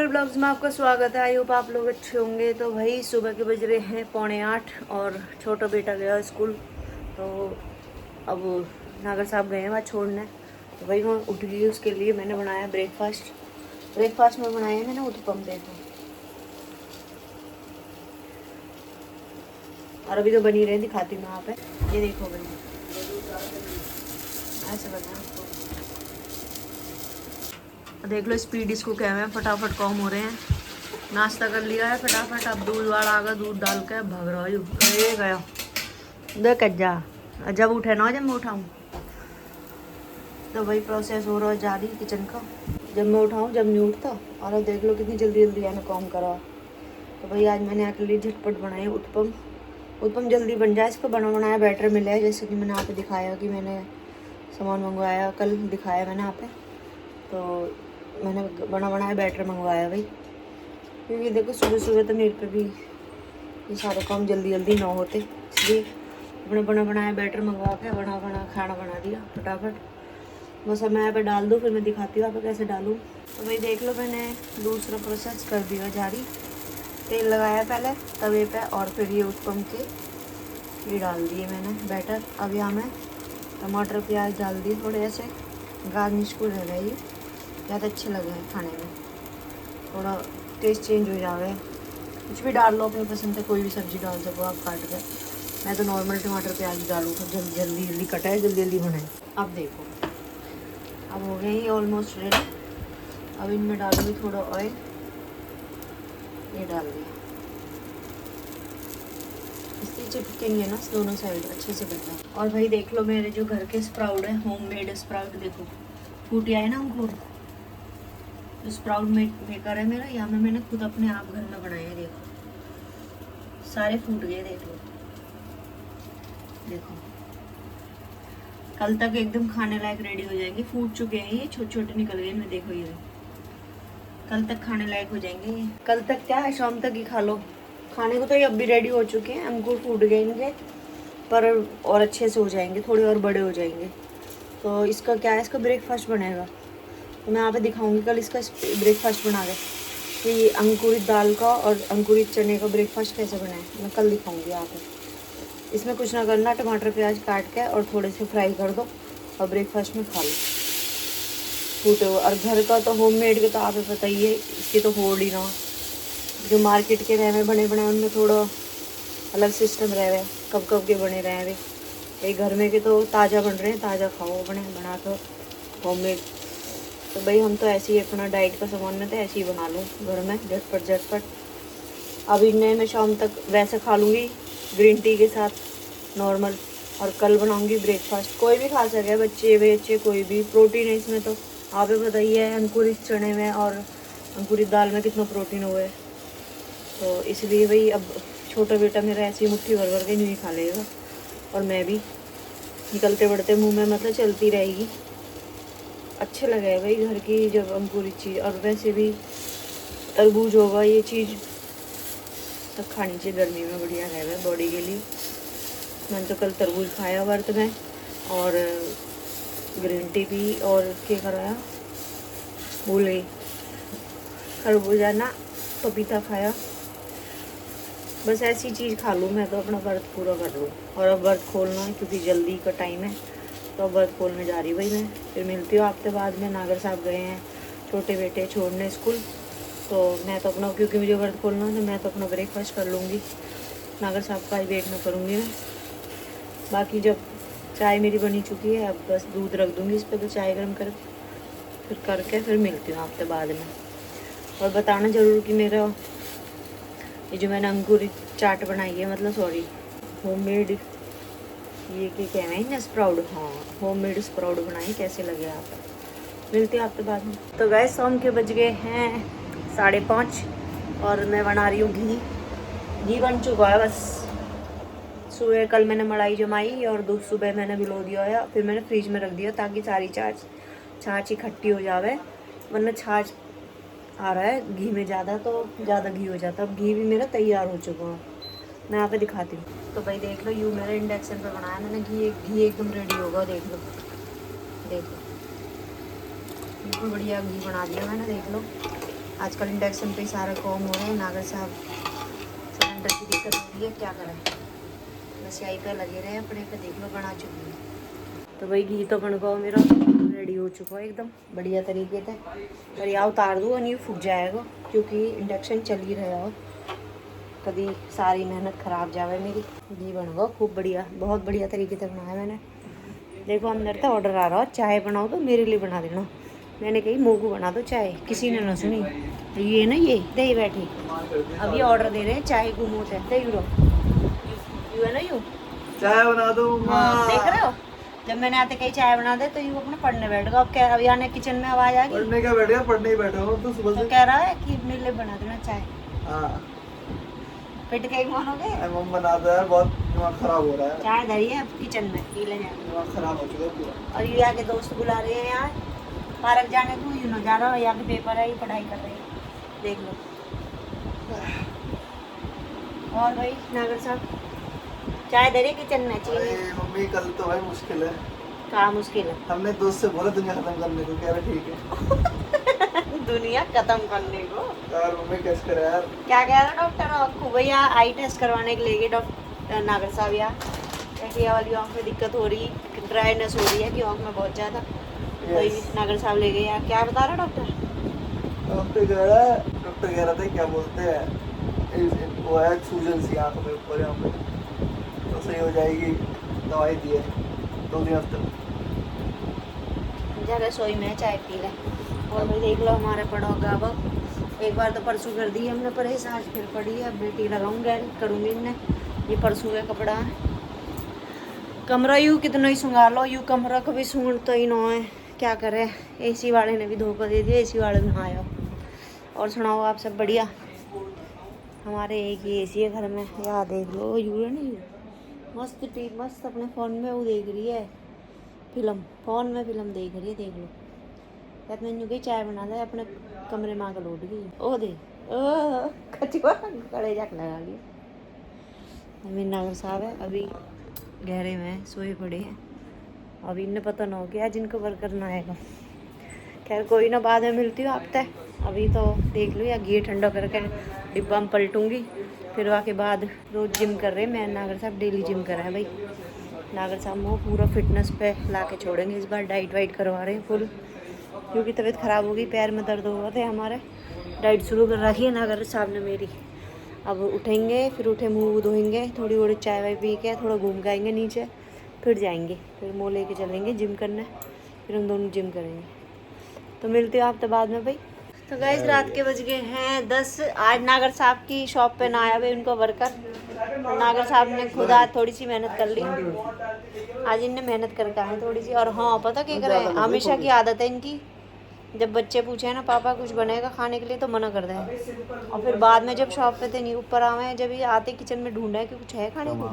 Twinkle blogs में आपका स्वागत है। आई होप आप लोग अच्छे होंगे। तो भाई सुबह के बज रहे हैं 7:45 और छोटा बेटा गया स्कूल। तो अब नागर साहब गए हैं वहाँ छोड़ने। तो भाई मैं उठ गई, उसके लिए मैंने बनाया ब्रेकफास्ट में बनाया है मैंने उत्पम। देखो, और अभी तो बनी रहे, दिखाती हूँ मैं यहाँ पे। ये देखो भाई, ऐसे बना है। देख लो स्पीड इसको क्या है, फटाफट कॉम हो रहे हैं। नाश्ता कर लिया है फटाफट। अब दूध वाला आ गया, दूध डाल के भाग रहा हूँ। गया देख जा, जब उठे ना जब मैं उठाऊँ। तो वही प्रोसेस हो रहा है जारी किचन का। जब मैं उठाऊँ जब नहीं उठता। और अब देख लो कितनी जल्दी जल्दी आना कॉम करा। तो भाई आज मैंने आपके लिए झटपट बनाए उत्पम जल्दी बन जाए। इसको बनाया बैटर मिला है, जैसे कि मैंने आप दिखाया कि मैंने सामान मंगवाया, कल दिखाया मैंने आप। तो मैंने बनाया बैटर मंगवाया भाई, क्योंकि देखो सुबह सुबह तो मेरे पे भी ये सारे काम जल्दी जल्दी ना होते, इसलिए अपने बनाया बैटर मंगवा के खाना बना दिया फटाफट। बस अब मैं यहाँ पे डाल दूँ, फिर मैं दिखाती हूँ आप कैसे डालूँ। तो भाई देख लो मैंने दूसरा प्रोसेस कर दिया जारी। तेल लगाया पहले तवे पे, और फिर ये उत्पम के ये डाल दिए मैंने बैटर। अब यहाँ मैं टमाटर प्याज डाल दिए, थोड़े ऐसे गार्निश को रह गए, ये ज़्यादा अच्छे लगे हैं खाने में, थोड़ा टेस्ट चेंज हो जावे। कुछ भी डाल लो अपनी पसंद से, कोई भी सब्ज़ी डाल सको आप काट कर। मैं तो नॉर्मल टमाटर प्याज डालूँ तो जल्दी जल्दी कटाए, जल्दी जल्दी बनाए। अब देखो अब हो गए ये ऑलमोस्ट रेडी। अब इनमें डालूँगी थोड़ा ऑयल, ये डाल दिया। इससे चिपकेंगे ना दोनों साइड अच्छे से बनना। और भाई देख लो मेरे जो घर के स्प्राउट है, होममेड स्प्राउट, देखो फूट आए ना अंकुर। जो स्प्राउट मेकर है मेरा, यहाँ में मैंने खुद अपने आप घर में बनाए हैं। देखो सारे फूट गए, देख लो। देखो कल तक एकदम खाने लायक रेडी हो जाएंगे। फूट चुके हैं ये, छोटे छोटे निकल गए इनमें, देखो ये कल तक खाने लायक हो जाएंगे ये। कल तक क्या है, शाम तक ही खा लो। खाने को तो ये अब भी रेडी हो चुके हैं। अंकुर फूट गए इनके, पर और अच्छे से हो जाएंगे, थोड़े और बड़े हो जाएंगे। तो इसका क्या है, इसका ब्रेकफास्ट बनेगा। तो मैं यहाँ पे दिखाऊंगी कल इसका ब्रेकफास्ट बना के कि अंकुरित दाल का और अंकुरित चने का ब्रेकफास्ट कैसे बनाए, मैं कल दिखाऊंगी यहाँ पे। इसमें कुछ ना करना, टमाटर प्याज काट के और थोड़े से फ्राई कर दो और ब्रेकफास्ट में खा लो फूटे हुए। और घर का तो होममेड के तो आप पता ही है, इसकी तो होड़ ही ना। जो मार्केट के रहे बने उनमें थोड़ा अलग सिस्टम रहे, कब कब के बने रहे हुए। ये घर में के तो ताज़ा बन रहे हैं, ताज़ा खाओ बना कर होममेड। तो भाई हम तो ऐसे ही अपना डाइट का सामान में तो ऐसे ही बना लूँ घर में, झटपट। अब इन्हें मैं शाम तक वैसे खा लूँगी ग्रीन टी के साथ नॉर्मल। और कल बनाऊँगी ब्रेकफास्ट, कोई भी खा सके, बच्चे कोई भी। प्रोटीन है इसमें, तो आप ही बताइए अंकुरित चने में और अंकुरित दाल में कितना प्रोटीन हुआ है। तो इसलिए भाई अब छोटा बेटा मेरा ऐसी मुट्ठी भर के नहीं खा लेगा, और मैं भी निकलते बढ़ते मुँह में मतलब चलती रहेगी। अच्छे लगे भाई घर की जब अंकुरित चीज़। और वैसे भी तरबूज होगा, ये चीज़ सब खानी चाहिए गर्मी में, बढ़िया है बॉडी के लिए। मैंने तो कल तरबूज खाया वर्त में, और ग्रीन टी भी, और क्या कराया भूल गई, खरबूजा ना पपीता खाया। बस ऐसी चीज़ खा लूँ मैं तो अपना व्रत पूरा कर लूँ। और अब व्रत खोलना है क्योंकि जल्दी का टाइम है, तो अब व्रत खोलने जा रही भाई मैं। फिर मिलती हूँ आपके बाद में। नागर साहब गए हैं छोटे बेटे छोड़ने स्कूल, तो मैं तो अपना, क्योंकि मुझे व्रत खोलना है, तो मैं तो अपना ब्रेकफास्ट कर लूँगी। नागर साहब का ही वेट ना करूँगी मैं। बाकी जब चाय मेरी बनी चुकी है, अब बस दूध रख दूँगी इस पर, तो चाय गर्म कर फिर करके फिर मिलती हूँ आपसे बाद में। और बताना ज़रूर कि मेरा ये जो मैंने अंकुरित चाट बनाई है, मतलब सॉरी होममेड, ये क्या है ना स्प्राउट, हाँ होममेड स्प्राउट बनाई, कैसे लगे आप। मिलते हैं आपके बाद में। तो गैस शाम के बज गए हैं 5:30, और मैं बना रही हूँ घी बन चुका है बस। सुबह कल मैंने मलाई जमाई और दूध सुबह मैंने भिगो दिया है, फिर मैंने फ्रिज में रख दिया ताकि सारी छाछ इकट्ठी हो जावे, वरना छाछ आ रहा है घी में ज़्यादा, तो ज़्यादा घी हो जाता है। अब घी भी मेरा तैयार हो चुका है, मैं यहाँ पे दिखाती हूँ। तो भाई देख लो, यूँ मेरे इंडक्शन पे बनाया मैंने घी एकदम रेडी होगा। देख लो बिल्कुल बढ़िया घी बना दिया मैंने, देख लो। आजकल इंडक्शन पे सारा काम हो रहा है। नागर साहब सिलेंडर की दिक्कत हो रही है, क्या करें, बस यहीं पे लगे रहे अपने पे। देख लो बना चुकी है। तो भाई घी तो बन गया मेरा, रेडी हो चुका है एकदम बढ़िया तरीके से। पर यहाँ उतार दूँ नहीं फूट जाएगा, क्योंकि इंडक्शन चल ही रहा हो, कभी सारी मेहनत ख़राब जावे मेरी। घी बन गया खूब बढ़िया, बहुत बढ़िया तरीके से बनाया मैंने। देखो अंदर तो ऑर्डर आ रहा है, चाय बनाओ तो मेरे लिए बना देना। मैंने कही मोगू बना दो चाय, किसी ने ना सुनी। ये ना ये दे बैठी, अब ये ऑर्डर दे रहे हैं चाय को मुँह से दे यूरो यू है ना यू चाय बना दो। हाँ देख रहे हो, जब मैंने आते कहीं चाय बना दे तो यू अपने पढ़ने बैठ गया। अब क्या, अब यहाँ किचन में आवाज आ गई, पढ़ने क्या बैठ गया, पढ़ने ही बैठा हूँ तो सुबह तो से। कह रहा है कि मेरे लिए बना देना चाय। हाँ पिट के मानोगे, मम्मी बनाता है, बहुत दिमाग खराब हो रहा है। चाय धरी है अब किचन में, पी ले जाए। दिमाग खराब हो चुका है पूरा। और ये आके दोस्त बुला रहे हैं यार, पार्क जाने को यू ना जा रहा हो, यहाँ के पेपर है, ये पढ़ाई कर रहे हैं, देख लो। और भाई नागर साहब चाय दे रही किचन में, चीनी। अरे मम्मी कल तो भाई मुश्किल है। कहाँ मुश्किल है? हमने दोस्त से बोला दुनिया खत्म करने को, कह रहे ठीक है। दुनिया खत्म करने को यार मम्मी कैसे करे यार। क्या कह रहा डॉक्टर आपको? भैया आई टेस्ट करवाने के लिए गए डॉक्टर नागर साहब यहाँ, क्या वाली आँख में दिक्कत हो रही, ड्राइनेस हो रही है कि आँख में बहुत ज़्यादा। वही नागर साहब ले गए यार। क्या बता रहा डॉक्टर? डॉक्टर कह रहा था क्या बोलते हैं, वो है सूजन सी आँख में ऊपर यहाँ पे, तो सही हो जाएगी। दवाई दी है 2 दिन हफ्ते में। जा रसोई में चाय पी ले। और भाई देख लो हमारे पड़ा होगा। अब एक बार तो परसों कर दी हमने परहेज, आज फिर पड़ी है। अब बेटी लगाऊंगा करूँगी इन्हें, ये परसों का कपड़ा है। कमरा यूँ कितना ही सुंगा लो, यूँ कमरा कभी सूंघता ही ना है, क्या करे। एसी वाले ने भी धोखा दे दिया, एसी वाले में आया। और सुनाओ आप सब बढ़िया? हमारे एक ही एसी है घर में, यार देख लो यू है नहीं, मस्त टीवी मस्त अपने फ़ोन में वो देख रही है फिल्म, फ़ोन में फिल्म देख रही है, देख लो। कहते मैंने कही चाय बना दे, अपने कमरे में आकर लौट गई। ओ दे ओ कचुआ कड़े जाक लगा लिया। मेरे नागर साहब है अभी गहरे में सोए पड़े हैं, अभी इन्हें पता ना हो गया जिनको वर्क करना आएगा। खैर कोई ना, बाद में मिलती हूँ आप तक। अभी तो देख लो या घी ठंडा करके डिब्बा में पलटूँगी, फिर वहाँ के बाद रोज़ जिम कर रहे हैं। मैं नागर साहब डेली जिम कर रहा है भाई। नागर साहब वो पूरा फिटनेस पे ला के छोड़ेंगे इस बार, डाइट वाइट करवा रहे हैं फुल, क्योंकि तबीयत ख़राब हो गई, पैर में दर्द हो गए थे हमारे। डाइट शुरू कर रखी है नागर साहब ने मेरी। अब उठेंगे, फिर उठे मुँह धोएंगे, थोड़ी थोड़ी चाय वाय पी के थोड़ा घूम के आएंगे नीचे, फिर जाएंगे, फिर मुँह लेके चलेंगे जिम करने, फिर हम दोनों जिम करेंगे। तो मिलते हो आप तो बाद में भाई। तो गाइस रात के बज गए हैं 10। आज नागर साहब की शॉप पे ना आया भाई उनका वर्कर, नागर साहब ने खुद आज थोड़ी सी मेहनत कर ली। आज इनने मेहनत करके आए थोड़ी सी। और हाँ पता क्या करें, हमेशा की आदत है इनकी, जब बच्चे पूछे ना पापा कुछ बनेगा खाने के लिए तो मना कर दें, और फिर बाद में जब शॉप पे थे नहीं ऊपर आए हैं, जब ये आते किचन में ढूंढा है कि कुछ है खाने को।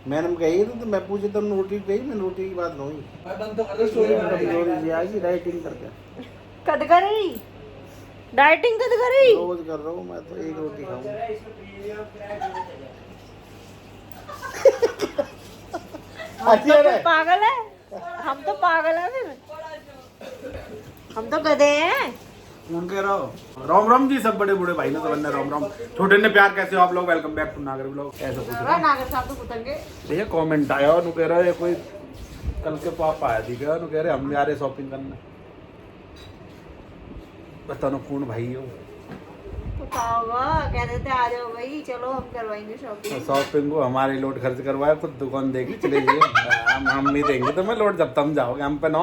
मैंने कही तो मैं पूछे तो रोटी गई, मैं रोटी की बात नहीं आज डाइटिंग करके कद करी डाइटिंग कद करी रोज कर रहा हूँ मैं, तो एक रोटी खाऊंगा। हम तो पागल है, हम तो पागल है, फिर हम तो गधे हैं। कौन कह रहा हो? राम राम जी सब बड़े बूढ़े भाई ने, सब ने राम राम, छोटे ने प्यार, कैसे हो आप लोग? वेलकम बैक टू नागर ब्लॉग। ऐसा कुछ नागर साहब तो पुतंगे भैया कमेंट आया और कह रहा है कोई कल के पापा आया थी क्या, कह रहे हम जा रहे शॉपिंग करने। बता नो कौन भाई हो? कह देते आ जाओ भाई, चलो हम करवाएंगे शॉपिंग। शॉपिंग को हमारे लोड खर्च करवाया, खुद दुकान देगी चले जाइए। हम नहीं देंगे तो मैं लोड, जब तुम जाओगे हम पे ना।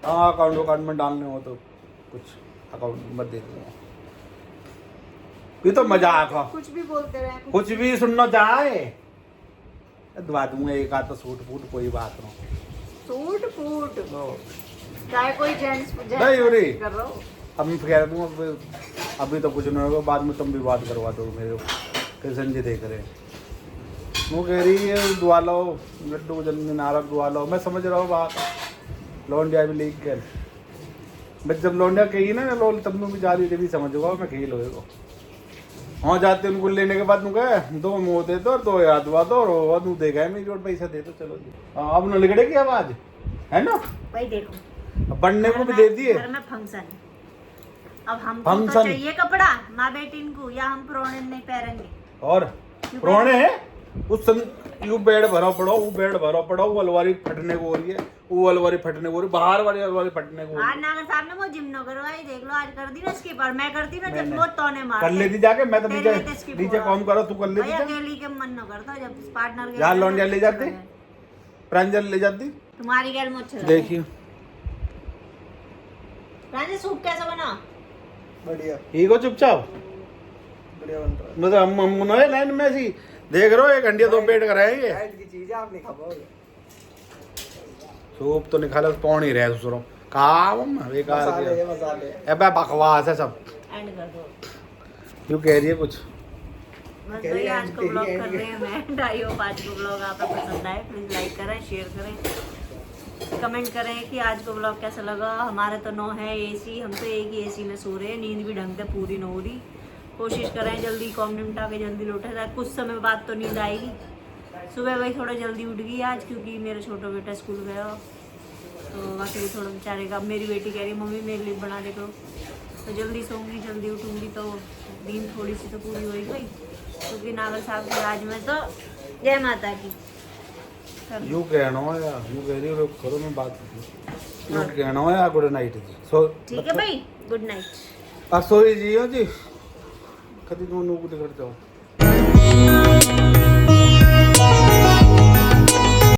हाँ अकाउंट में डालने हो तो कुछ अकाउंट नंबर दे दूंगा। ये तो मजाक है, कुछ भी बोलते रहे, कुछ भी सुनना चाहे दवा दूंगा, एक आध तो सूट फूट कोई बात नहीं। सूट फूट चाहे कोई जेंट्स नहीं कर रहा हो, अब मैं कह दूँ अभी तो कुछ नहीं होगा, बाद में तुम भी बात करवा दो मेरे को। कृष्ण जी देख रहे वो कह रही है दुआ लो, लड्डू जन्मदिन आ रहा दुआ लो। मैं समझ रहा हूँ बात, लौंडिया भी लीक कर, बस जब लौंडिया कही ना लोल तब में भी जा रही थी, समझ गया मैं खेल होएगा। वहाँ जाते उनको लेने के बाद कहे 2 मुँह दे दो और 2 याद दुआ दो, और तू देखा है मेरी और पैसा दे दो, चलो जी। अब न लिगड़ेगी आवाज है ना भाई देखो बनने को भी दे दिए। घर में फंक्शन है, अब हमको तो फंक्शन। चाहिए कपड़ा माँ बेटी को, या हम पुराने नहीं पहनेंगे। और पुराने है उस यू बेड भरो पड़ो, वो बेड भरो पड़ो, वो अलमारी फटने को हो रही है, वो अलमारी फटने को हो रही है, बाहर वाली अलमारी फटने को हो रही आज नागर साहब ने वो जिम न करवाई, देख लो आज कर दी ना इसकी पर, मैं करती ना जब वो तोने है। मार कर लेती जाके, मैं तो तेरे लिए तो इसकी नीचे बुआ। काम करो, तू कर लेती भैया जा। अकेली के मन न करता जब पार्टनर के यार साथ लौंडिया ले जाती, है। प्रांजल ले जाती। तुम्हारी गैर मुझे अच्छा देखिए राजे सूप कैसा बना? बढ़िया ठीक हो चुपचाप, बढ़िया बन रहा है। मतलब हम नए लाइन में ऐसी देख रहे हो, एक अंडिया दो पेट कराएंगे। डाइट की चीज है, आप नहीं खा पाओगे। सूप तो निकाला पौन ही रहे दूसरों काम बेकार मसाले है। मसाले अबे बकवास है सब। एंड कर दो क्यों कह रही है कुछ? बस कह रही भाई है, आज को कह ब्लॉग रही है, कर रहे हैं मैं आई होप आज को ब्लॉग आपको पसंद आए, प्लीज लाइक करें, शेयर करें, कमेंट करें कि आज को ब्लॉग कैसा लगा। हमारे तो 9 है एसी, हम तो एक ही एसी में सो रहे हैं, नींद भी ढंग से पूरी न हो रही। कोशिश करें जल्दी कॉम निपटा के जल्दी लौटे जाए, कुछ समय बाद तो नींद आएगी। सुबह भाई थोड़ा जल्दी उठ गई आज क्योंकि मेरा छोटा बेटा स्कूल गया, तो बाकी थोड़ा बेचारे का। मेरी बेटी कह रही मम्मी मेरे लिए बना दे करो, तो जल्दी सोऊंगी जल्दी उठूंगी तो नींद थोड़ी सी तो पूरी होगी भाई, क्योंकि नागल साहब के राज में तो जय माता की। यूँ कहना हो यार, यूँ कह रही हो करो, मैं बात करती हूँ। यूँ कहना हो यार, गुड नाइट जी। सो ठीक है भाई, गुड नाइट। अब सोई जी हो जी, कभी तुम नूक करते हो।